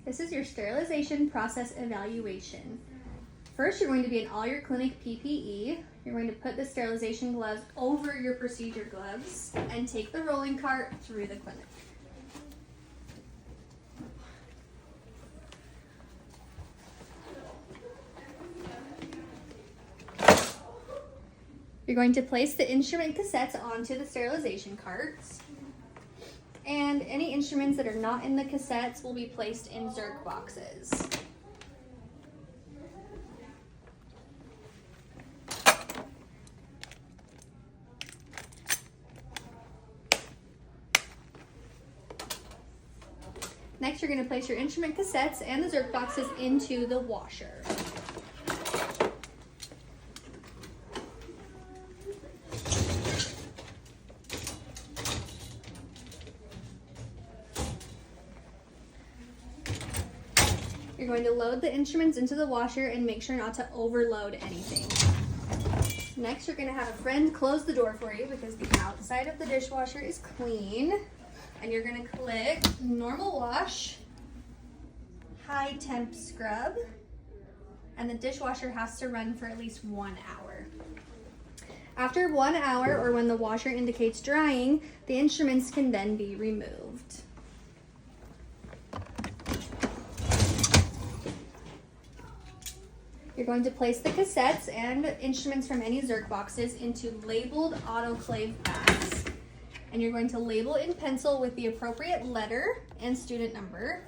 This is your sterilization process evaluation. First, you're going to be in all your clinic PPE. You're going to put the sterilization gloves over your procedure gloves and take the rolling cart through the clinic. You're going to place the instrument cassettes onto the sterilization carts. And any instruments that are not in the cassettes will be placed in Zerk boxes. Next, you're going to place your instrument cassettes and the Zerk boxes into the washer. You're going to load the instruments into the washer and make sure not to overload anything. Next, you're going to have a friend close the door for you because the outside of the dishwasher is clean. And you're going to click normal wash, high temp scrub, and the dishwasher has to run for at least 1 hour. After 1 hour, or when the washer indicates drying, the instruments can then be removed. You're going to place the cassettes and instruments from any Zerk boxes into labeled autoclave bags. And you're going to label in pencil with the appropriate letter and student number.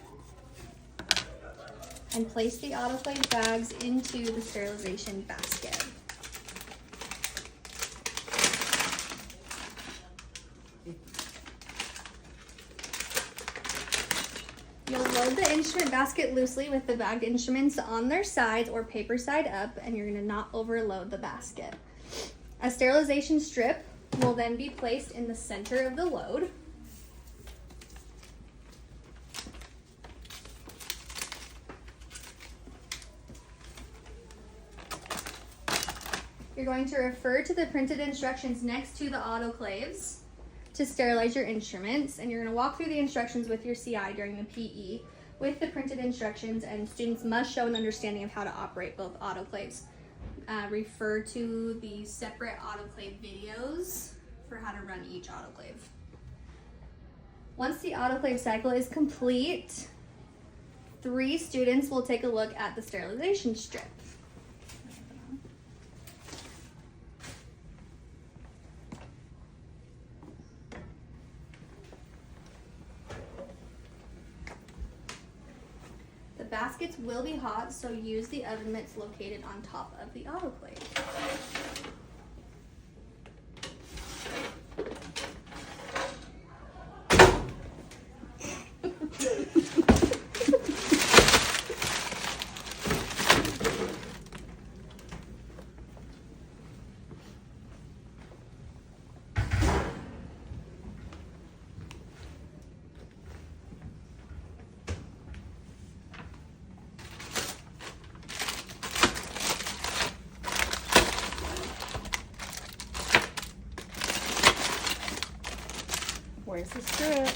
And place the autoclave bags into the sterilization basket. You'll load the instrument basket loosely with the bagged instruments on their sides or paper side up, and you're going to not overload the basket. A sterilization strip will then be placed in the center of the load. You're going to refer to the printed instructions next to the autoclaves to sterilize your instruments, and you're going to walk through the instructions with your CI during the PE with the printed instructions, and students must show an understanding of how to operate both autoclaves. Refer to the separate autoclave videos for how to run each autoclave. Once the autoclave cycle is complete, 3 students will take a look at the sterilization strip. The baskets will be hot, so use the oven mitts located on top of the autoclave. Where's the strip?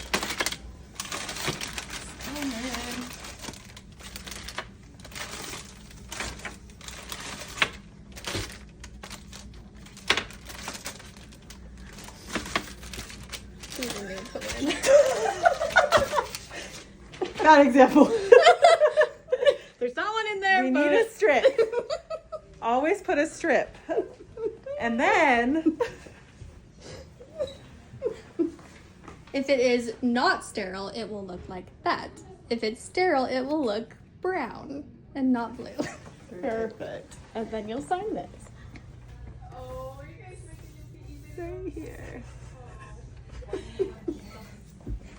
Bad example. There's not one in there. We need a strip. Always put a strip. And then If it is not sterile, it will look like that. If it's sterile, it will look brown and not blue. Perfect. And then you'll sign this. Oh, are you guys making your PE Right here.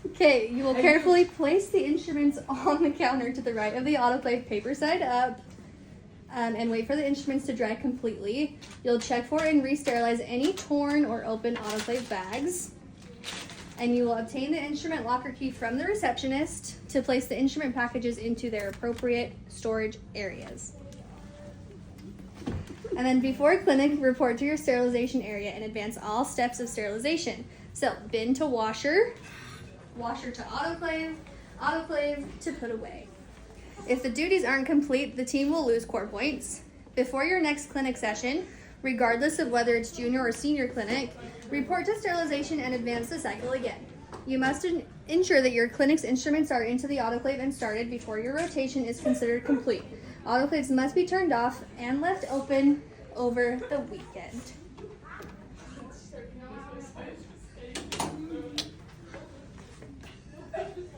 Okay, you will carefully place the instruments on the counter to the right of the autoclave, paper side up, and wait for the instruments to dry completely. You'll check for and re-sterilize any torn or open autoclave bags. And you will obtain the instrument locker key from the receptionist to place the instrument packages into their appropriate storage areas. And then before clinic, report to your sterilization area and advance all steps of sterilization. So bin to washer, washer to autoclave, autoclave to put away. If the duties aren't complete, the team will lose core points. Before your next clinic session, regardless of whether it's junior or senior clinic, report to sterilization and advance the cycle again. You must ensure that your clinic's instruments are into the autoclave and started before your rotation is considered complete. Autoclaves must be turned off and left open over the weekend.